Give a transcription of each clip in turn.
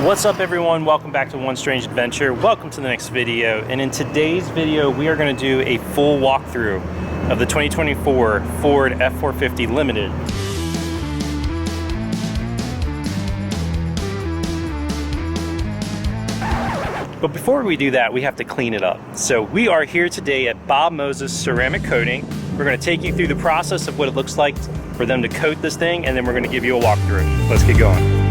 What's up everyone, welcome back to One Strange Adventure. Welcome to the next video, and in today's video we are going to do a full walkthrough of the 2024 Ford F450 Limited. But before we do that, we have to clean it up. So we are here today at Bob Moses Ceramic Coating. We're going to take you through the process of what it looks like for them to coat this thing, and then we're going to give you a walkthrough. Let's get going.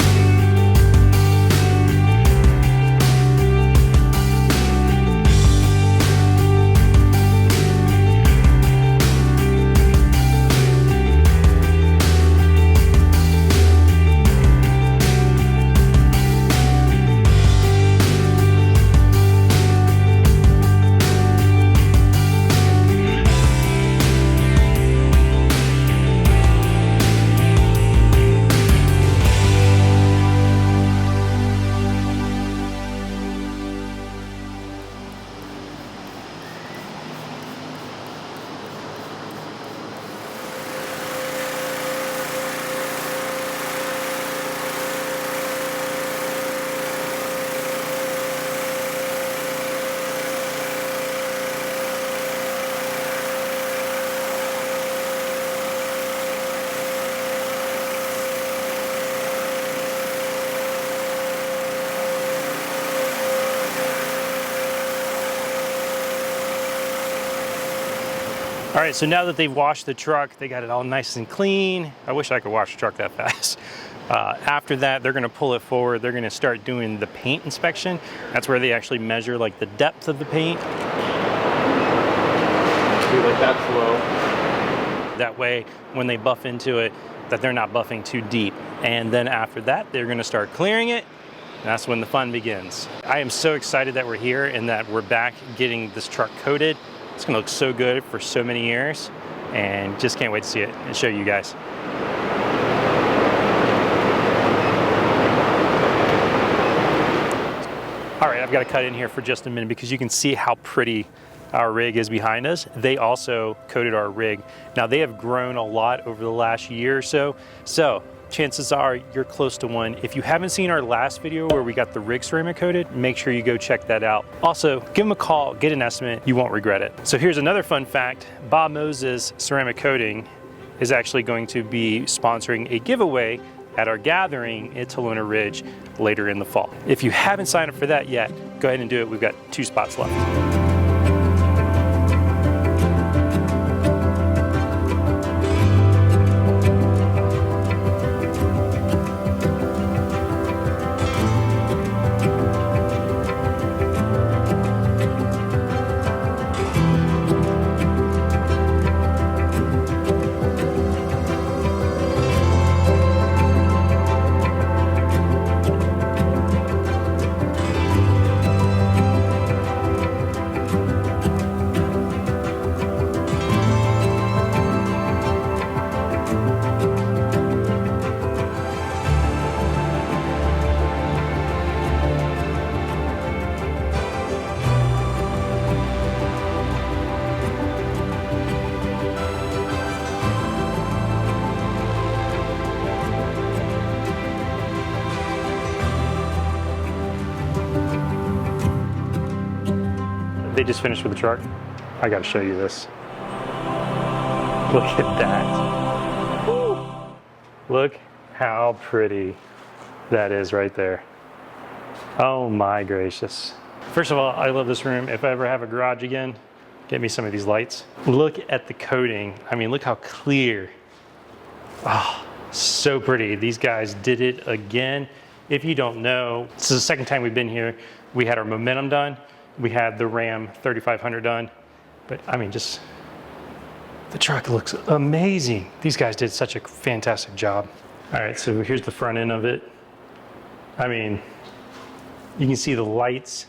All right, so now that they've washed the truck, they got it all nice and clean. I wish I could wash a truck that fast. After that, they're gonna pull it forward. They're gonna start doing the paint inspection. That's where they actually measure like the depth of the paint. See, like that's low. That way, when they buff into it, that they're not buffing too deep. And then after that, they're gonna start clearing it. And that's when the fun begins. I am so excited that we're here and that we're back getting this truck coated. It's gonna look so good for so many years, and just can't wait to see it and show you guys. All right, I've got to cut in here for just a minute because you can see how pretty our rig is behind us. They also coated our rig. Now they have grown a lot over the last year or so, chances are you're close to one. If you haven't seen our last video where we got the rig ceramic coated, make sure you go check that out. Also, give them a call, get an estimate, you won't regret it. So here's another fun fact. Bob Moses Ceramic Coating is actually going to be sponsoring a giveaway at our gathering at Talona Ridge later in the fall. If you haven't signed up for that yet, go ahead and do it. We've got 2 spots left. They just finished with the truck. I gotta show you this. Look at that. Woo. Look how pretty that is right there. Oh my gracious. First of all, I love this room. If I ever have a garage again, get me some of these lights. Look at the coating. I mean, look how clear. Oh, so pretty. These guys did it again. If you don't know, this is the second time we've been here. We had our Momentum done. We had the Ram 3500 done, but I mean, just the truck looks amazing. These guys did such a fantastic job. All right, so here's the front end of it. I mean, you can see the lights.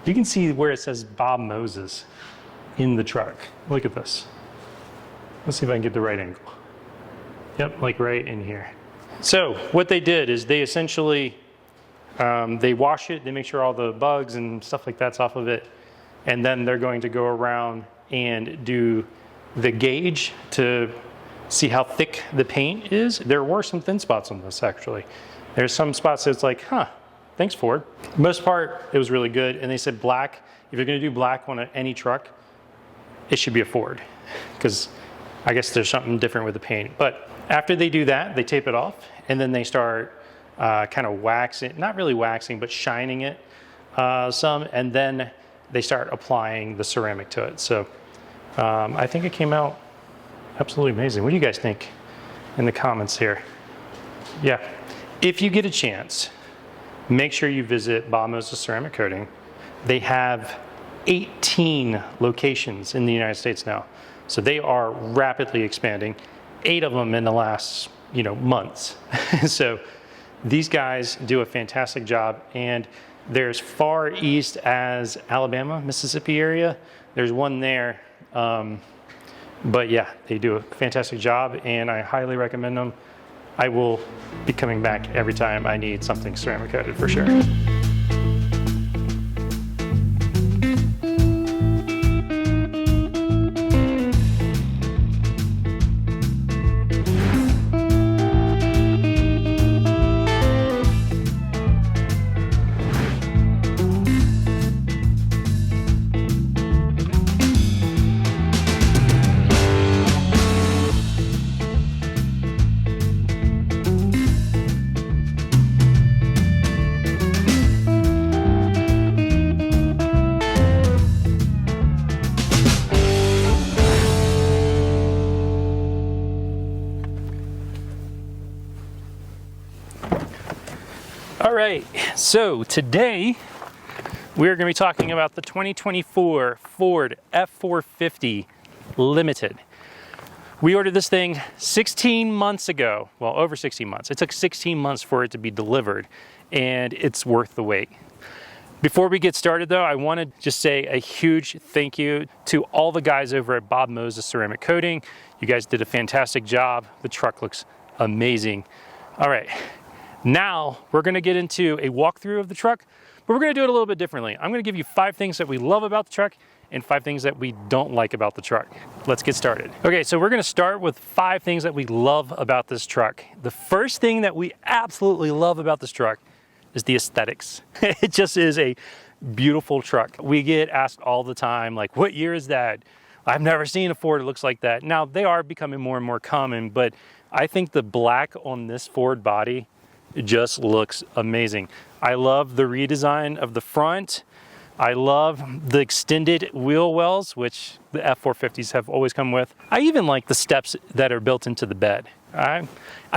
You can see where it says Bob Moses in the truck. Look at this. Let's see if I can get the right angle. Yep, like right in here. So what they did is they essentially they wash it, they make sure all the bugs and stuff like that's off of it, and then they're going to go around and do the gauge to see how thick the paint is. There were some thin spots on this actually. There's some spots that's like, huh, thanks Ford. Most part, it was really good. And they said black, if you're gonna do black on any truck, it should be a Ford, because I guess there's something different with the paint. But after they do that, they tape it off, and then they start kind of waxing, not really waxing, but shining it some, and then they start applying the ceramic to it. So I think it came out absolutely amazing. What do you guys think in the comments here? Yeah, if you get a chance, make sure you visit Bob Moses Ceramic Coating. They have 18 locations in the United States now. So they are rapidly expanding, 8 of them in the last, months. So these guys do a fantastic job, and there's far east as Alabama, Mississippi area. There's one there. But yeah, they do a fantastic job, and I highly recommend them. I will be coming back every time I need something ceramic coated for sure. All right, so today we're going to be talking about the 2024 Ford F450 Limited. We ordered this thing 16 months ago, well, over 16 months. It took 16 months for it to be delivered, and it's worth the wait. Before we get started though, I want to just say a huge thank you to all the guys over at Bob Moses Ceramic Coating. You guys did a fantastic job. The truck looks amazing. All right. Now we're going to get into a walkthrough of the truck, but we're going to do it a little bit differently. I'm going to give you 5 things that we love about the truck and 5 things that we don't like about the truck. Let's get started. Okay, so we're going to start with 5 things that we love about this truck. The first thing that we absolutely love about this truck is the aesthetics. It just is a beautiful truck. We get asked all the time, like, what year is that? I've never seen a Ford that looks like that. Now, they are becoming more and more common, but I think the black on this Ford body, it just looks amazing. I love the redesign of the front. I love the extended wheel wells, which the F450s have always come with. I even like the steps that are built into the bed. I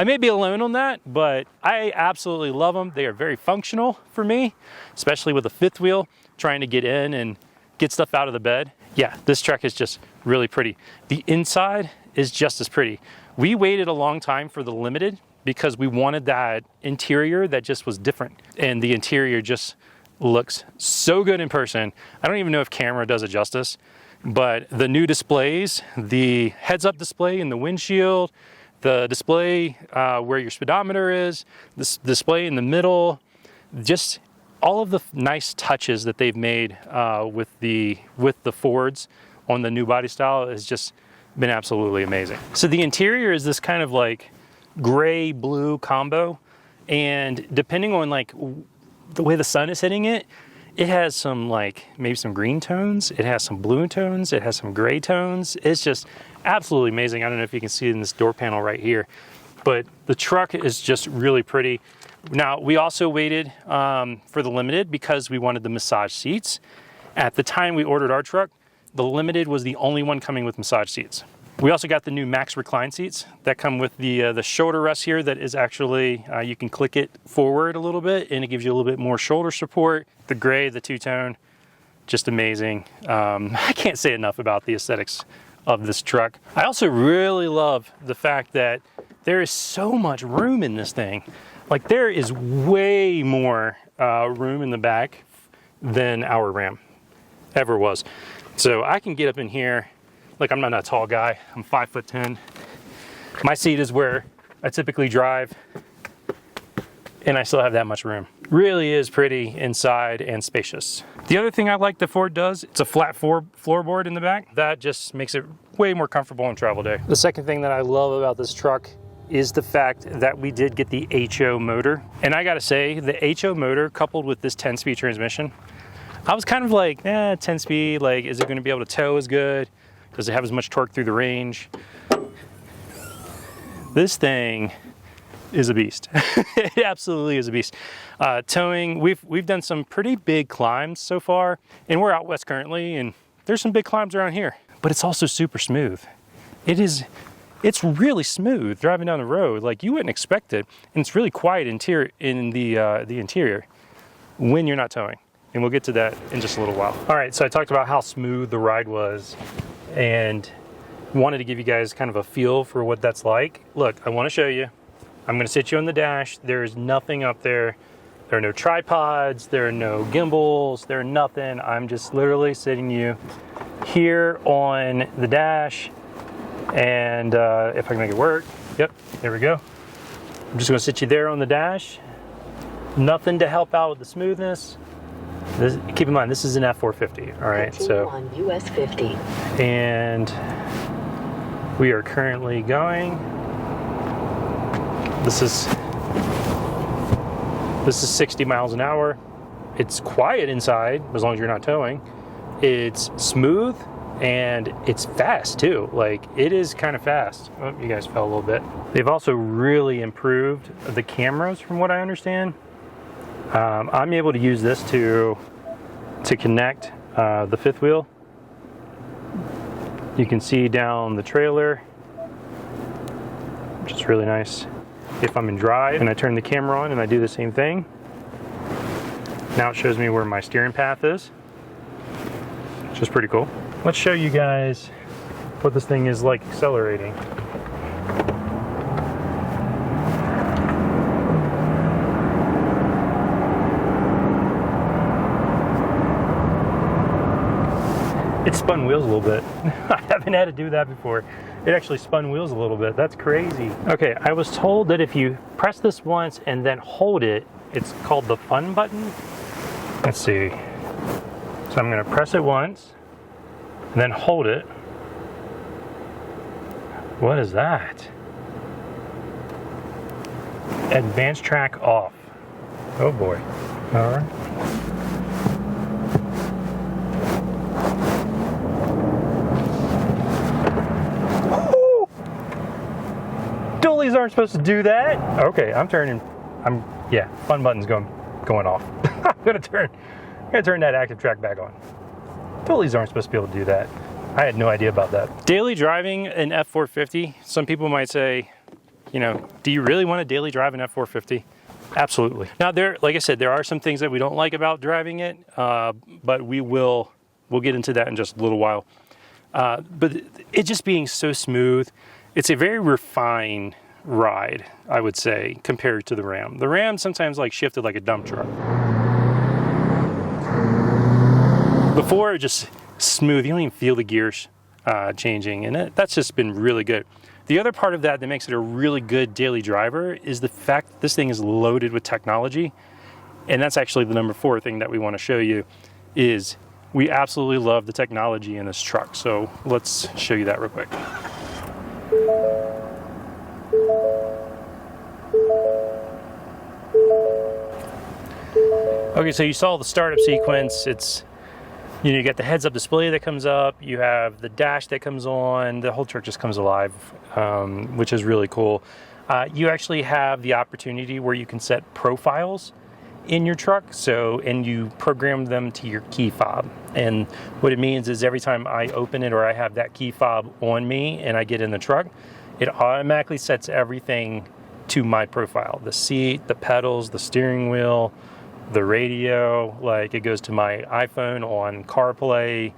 may be alone on that, but I absolutely love them. They are very functional for me, especially with the 5th wheel, trying to get in and get stuff out of the bed. Yeah, this truck is just really pretty. The inside is just as pretty. We waited a long time for the Limited because we wanted that interior that just was different. And the interior just looks so good in person. I don't even know if camera does it justice, but the new displays, the heads-up display in the windshield, the display where your speedometer is, this display in the middle, just all of the nice touches that they've made with the Fords on the new body style has just been absolutely amazing. So the interior is this kind of like gray blue combo, and depending on like the way the sun is hitting it, it has some like maybe some green tones, it has some blue tones, it has some gray tones. It's just absolutely amazing. I don't know if you can see it in this door panel right here, but the truck is just really pretty. Now we also waited for the Limited because we wanted the massage seats. At the time we ordered our truck, the Limited was the only one coming with massage seats. We also got the new Max recline seats that come with the shoulder rest here that is actually, you can click it forward a little bit and it gives you a little bit more shoulder support. The gray, the two-tone, just amazing. I can't say enough about the aesthetics of this truck. I also really love the fact that there is so much room in this thing. Like there is way more room in the back than our Ram ever was. So I can get up in here. Like I'm not a tall guy, I'm 5'10". My seat is where I typically drive and I still have that much room. Really is pretty inside and spacious. The other thing I like that Ford does, it's a flat floorboard in the back. That just makes it way more comfortable on travel day. The second thing that I love about this truck is the fact that we did get the HO motor. And I gotta say, the HO motor coupled with this 10-speed transmission, I was kind of like, 10 speed, like, is it gonna be able to tow as good? Does it have as much torque through the range? This thing is a beast. It absolutely is a beast. Towing, we've done some pretty big climbs so far, and we're out west currently, and there's some big climbs around here, but it's also super smooth. It's really smooth driving down the road, like you wouldn't expect it, and it's really quiet interior in the interior when you're not towing. And we'll get to that in just a little while. All right, so I talked about how smooth the ride was and wanted to give you guys kind of a feel for what that's like. Look, I want to show you. I'm going to sit you on the dash. There's nothing up there. There are no tripods. There are no gimbals. There are nothing. I'm just literally sitting you here on the dash. And if I can make it work, yep, there we go. I'm just going to sit you there on the dash. Nothing to help out with the smoothness. Keep in mind, this is an F450, all right? Continue on US 50. And we are currently going. This is 60 miles an hour. It's quiet inside, as long as you're not towing. It's smooth, and it's fast too. Like, it is kind of fast. Oh, you guys fell a little bit. They've also really improved the cameras, from what I understand. I'm able to use this to connect the fifth wheel. You can see down the trailer, which is really nice. If I'm in drive and I turn the camera on and I do the same thing, now it shows me where my steering path is, which is pretty cool. Let's show you guys what this thing is like accelerating. It spun wheels a little bit. I haven't had to do that before. It actually spun wheels a little bit. That's crazy. Okay, I was told that if you press this once and then hold it, it's called the fun button. Let's see. So I'm gonna press it once and then hold it. What is that? Advanced track off. Oh boy. All right. Dualies aren't supposed to do that. Okay, yeah, fun button's going off. I'm gonna turn that active track back on. Dualies aren't supposed to be able to do that. I had no idea about that. Daily driving an F450, some people might say, you know, do you really want to daily drive an F450? Absolutely. Now, like I said, there are some things that we don't like about driving it, but we'll get into that in just a little while. But it just being so smooth, it's a very refined ride, I would say, compared to the Ram. The Ram sometimes like shifted like a dump truck. Before, it just smooth. You don't even feel the gears changing, and that's just been really good. The other part of that makes it a really good daily driver is the fact that this thing is loaded with technology, and that's actually the number 4 thing that we want to show you is we absolutely love the technology in this truck. So let's show you that real quick. Okay, so you saw the startup sequence. It's, you know, you got the heads-up display that comes up, you have the dash that comes on, the whole truck just comes alive, which is really cool. You actually have the opportunity where you can set profiles in your truck, and you program them to your key fob. And what it means is every time I open it or I have that key fob on me and I get in the truck, it automatically sets everything to my profile. The seat, the pedals, the steering wheel, the radio, like it goes to my iPhone on CarPlay.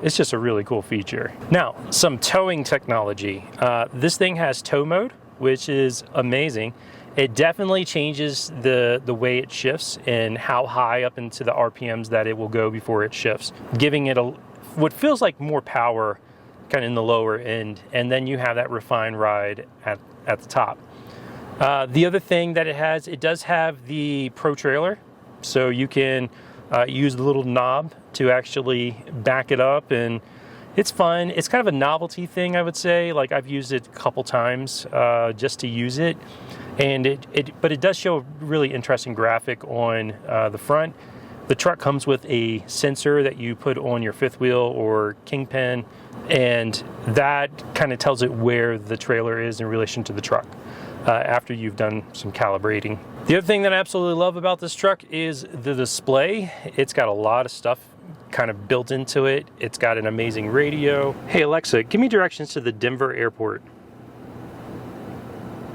It's just a really cool feature. Now, some towing technology. This thing has tow mode, which is amazing. It definitely changes the way it shifts and how high up into the RPMs that it will go before it shifts, giving it what feels like more power kind of in the lower end, and then you have that refined ride at the top. The other thing that it does have the Pro Trailer, so you can use the little knob to actually back it up, and It's fun. It's kind of a novelty thing, I would say. Like, I've used it a couple times just to use it. And but it does show a really interesting graphic on the front. The truck comes with a sensor that you put on your fifth wheel or kingpin, and that kind of tells it where the trailer is in relation to the truck after you've done some calibrating. The other thing that I absolutely love about this truck is the display. It's got a lot of stuff kind of built into it. It's got an amazing radio. Hey Alexa, give me directions to the Denver airport.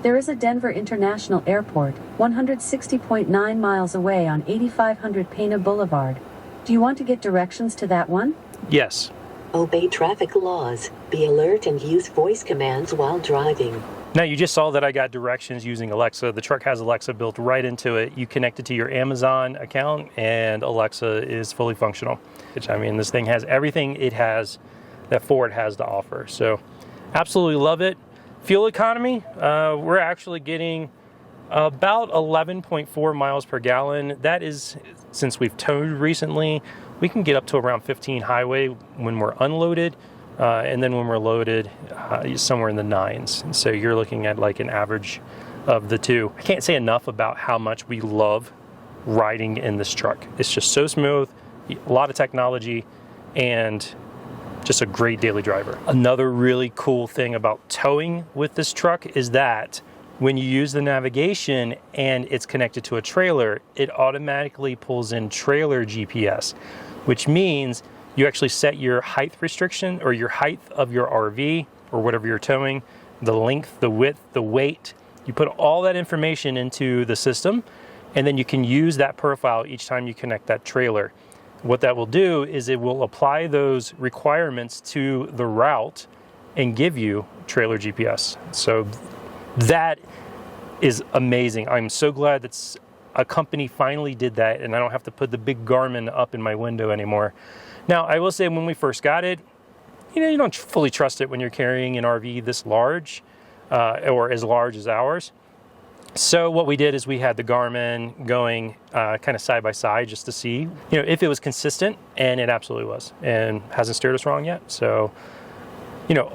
There is a Denver International Airport, 160.9 miles away on 8500 Pena Boulevard. Do you want to get directions to that one? Yes. Obey traffic laws. Be alert and use voice commands while driving. Now you just saw that I got directions using Alexa. The truck has Alexa built right into it. You connect it to your Amazon account and Alexa is fully functional. Which, I mean, this thing has everything it has that Ford has to offer. So absolutely love it. Fuel economy, we're actually getting about 11.4 miles per gallon. That is, since we've towed recently, we can get up to around 15 highway when we're unloaded, and then when we're loaded, somewhere in the 9s. So you're looking at like an average of the two. I can't say enough about how much we love riding in this truck. It's just so smooth, a lot of technology, and just a great daily driver. Another really cool thing about towing with this truck is that when you use the navigation and it's connected to a trailer, it automatically pulls in trailer GPS, which means you actually set your height restriction or your height of your RV or whatever you're towing, the length, the width, the weight. You put all that information into the system, and then you can use that profile each time you connect that trailer. What that will do is it will apply those requirements to the route and give you trailer GPS. So that is amazing. I'm so glad that a company finally did that and I don't have to put the big Garmin up in my window anymore. Now, I will say when we first got it, you don't fully trust it when you're carrying an RV this large or as large as ours. So what we did is we had the Garmin going kind of side by side just to see, if it was consistent, and it absolutely was, and hasn't steered us wrong yet. So,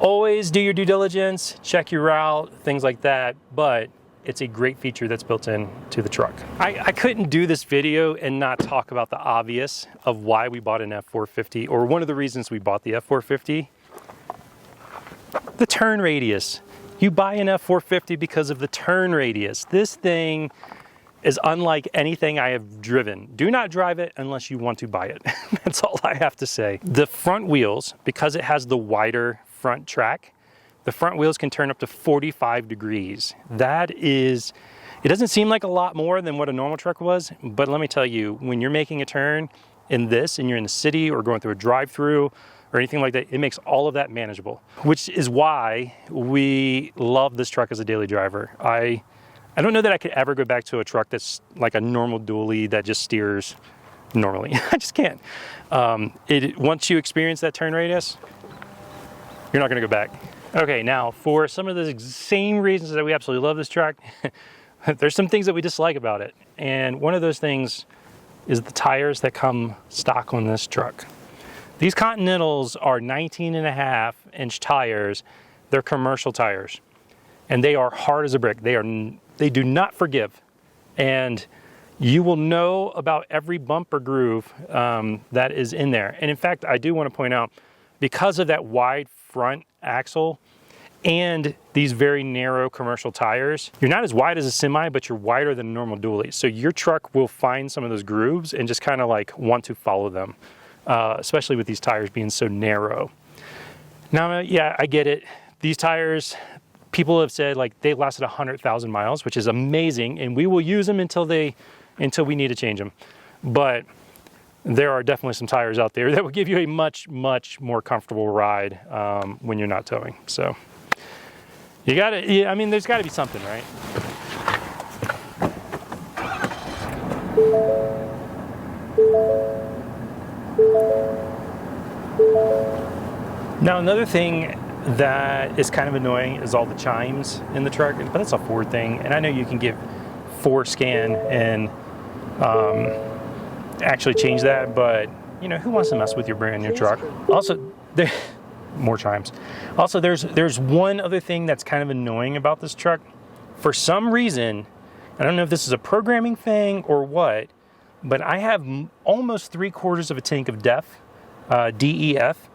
always do your due diligence, check your route, things like that, but it's a great feature that's built in to the truck. I couldn't do this video and not talk about the obvious of why we bought an F450, or one of the reasons we bought the F450, the turn radius. You buy an F450 because of the turn radius. This thing is unlike anything I have driven. Do not drive it unless you want to buy it. That's all I have to say. The front wheels, because it has the wider front track, the front wheels can turn up to 45 degrees. It doesn't seem like a lot more than what a normal truck was, but let me tell you, when you're making a turn in this and you're in the city or going through a drive-through, or anything like that, it makes all of that manageable, which is why we love this truck as a daily driver. I don't know that I could ever go back to a truck that's like a normal dually that just steers normally. I just can't. Once you experience that turn radius, you're not gonna go back. Okay, now for some of the same reasons that we absolutely love this truck, there's some things that we dislike about it. And one of those things is the tires that come stock on this truck. These Continentals are 19.5-inch tires. They're commercial tires, and they are hard as a brick. They do not forgive, and you will know about every bump or groove that is in there. And in fact, I do want to point out, because of that wide front axle and these very narrow commercial tires, you're not as wide as a semi, but you're wider than a normal dually. So your truck will find some of those grooves and just kind of like want to follow them. Especially with these tires being so narrow. Now, yeah, I get it. These tires, people have said like they lasted 100,000 miles, which is amazing, and we will use them until we need to change them. But there are definitely some tires out there that will give you a much, much more comfortable ride when you're not towing. So there's got to be something, right? Now, another thing that is kind of annoying is all the chimes in the truck, but that's a Ford thing. And I know you can get ForScan and actually change that, but who wants to mess with your brand new truck? Also, more chimes. Also, there's one other thing that's kind of annoying about this truck. For some reason, I don't know if this is a programming thing or what, but I have almost 3/4 of a tank of DEF, DEF,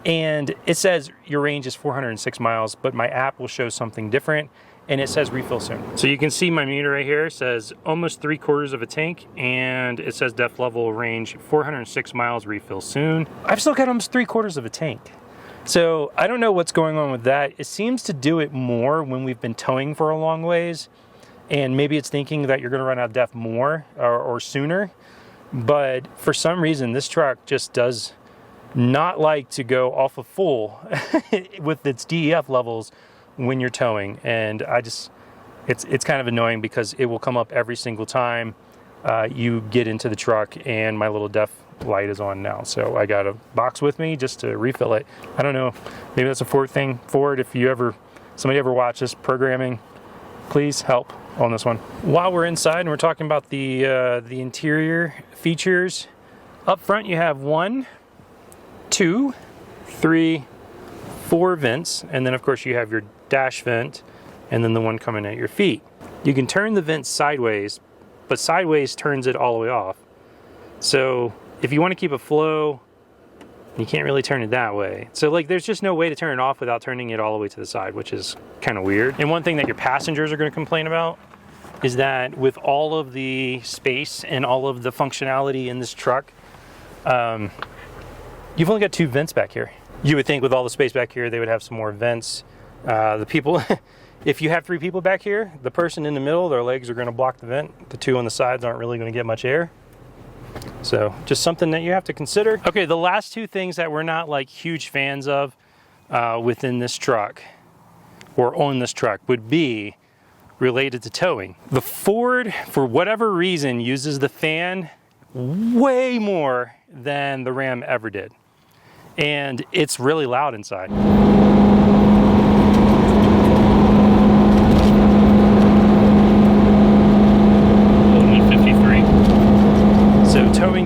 and it says your range is 406 miles, but my app will show something different, and it says refill soon. So you can see my meter right here says almost 3/4 of a tank, and it says DEF level range 406 miles, refill soon. I've still got almost 3/4 of a tank. So I don't know what's going on with that. It seems to do it more when we've been towing for a long ways, and maybe it's thinking that you're gonna run out of DEF more or sooner, but for some reason this truck just does not like to go off of full with its DEF levels when you're towing, and it's kind of annoying because it will come up every single time you get into the truck, and my little DEF light is on now, so I got a box with me just to refill it. I don't know, maybe that's a Ford thing. Ford, if somebody ever watches programming, please help on this one. While we're inside and we're talking about the interior features, up front you have 1, 2, 3, 4 vents, and then of course you have your dash vent, and then the one coming at your feet. You can turn the vent sideways, but sideways turns it all the way off. So if you want to keep a flow, you can't really turn it that way. So like there's just no way to turn it off without turning it all the way to the side, which is kind of weird. And one thing that your passengers are going to complain about is that with all of the space and all of the functionality in this truck, you've only got 2 vents back here. You would think with all the space back here, they would have some more vents. The people, if you have 3 people back here, the person in the middle, their legs are going to block the vent. The 2 on the sides aren't really going to get much air. So just something that you have to consider. Okay, the last 2 things that we're not like huge fans of within this truck or on this truck would be related to towing. The Ford, for whatever reason, uses the fan way more than the Ram ever did. And it's really loud inside.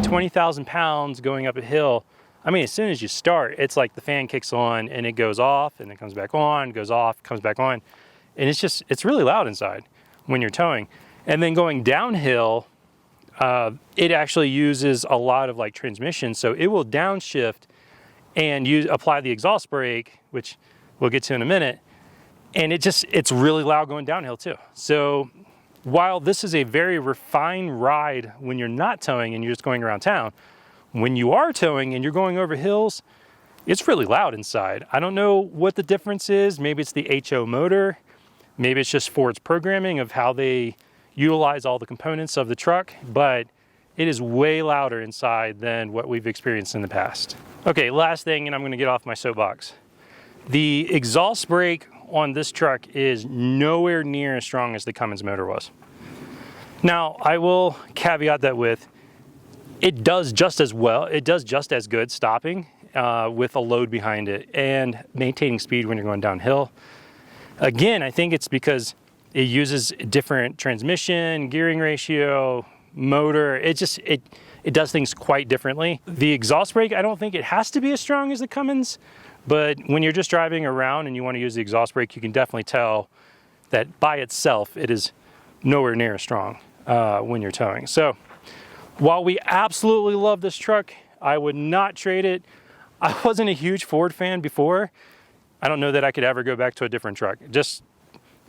20,000 pounds going up a hill, I mean, as soon as you start, it's like the fan kicks on and it goes off and it comes back on, goes off, comes back on. And it's really loud inside when you're towing. And then going downhill, it actually uses a lot of like transmission. So it will downshift and apply the exhaust brake, which we'll get to in a minute. And it's really loud going downhill too. So while this is a very refined ride when you're not towing and you're just going around town, when you are towing and you're going over hills, it's really loud inside. I don't know what the difference is. Maybe it's the HO motor. Maybe it's just Ford's programming of how they utilize all the components of the truck, but it is way louder inside than what we've experienced in the past. Okay, last thing, and I'm gonna get off my soapbox. The exhaust brake on this truck is nowhere near as strong as the Cummins motor was. Now, I will caveat that with, it does just as well, it does just as good stopping with a load behind it and maintaining speed when you're going downhill. Again, I think it's because it uses different transmission, gearing ratio, motor. It does things quite differently. The exhaust brake, I don't think it has to be as strong as the Cummins, but when you're just driving around and you want to use the exhaust brake, you can definitely tell that by itself, it is nowhere near as strong when you're towing. So while we absolutely love this truck, I would not trade it. I wasn't a huge Ford fan before. I don't know that I could ever go back to a different truck. Just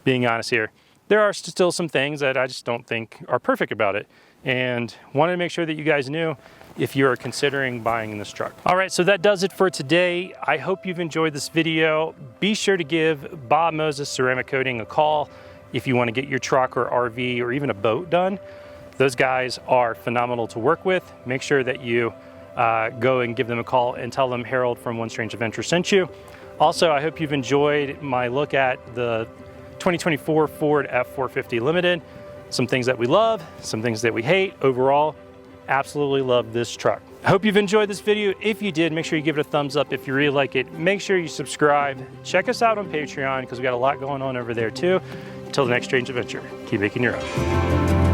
being honest here. There are still some things that I just don't think are perfect about it, and wanted to make sure that you guys knew if you are considering buying this truck. All right, so that does it for today. I hope you've enjoyed this video. Be sure to give Bob Moses Ceramic Coating a call if you want to get your truck or RV or even a boat done. Those guys are phenomenal to work with. Make sure that you go and give them a call and tell them Harold from One Strange Adventure sent you. Also, I hope you've enjoyed my look at the 2024 Ford F450 Limited. Some things that we love, some things that we hate. Overall, absolutely love this truck. I hope you've enjoyed this video. If you did, make sure you give it a thumbs up. If you really like it, make sure you subscribe. Check us out on Patreon because we got a lot going on over there too. Until the next strange adventure, keep making your own.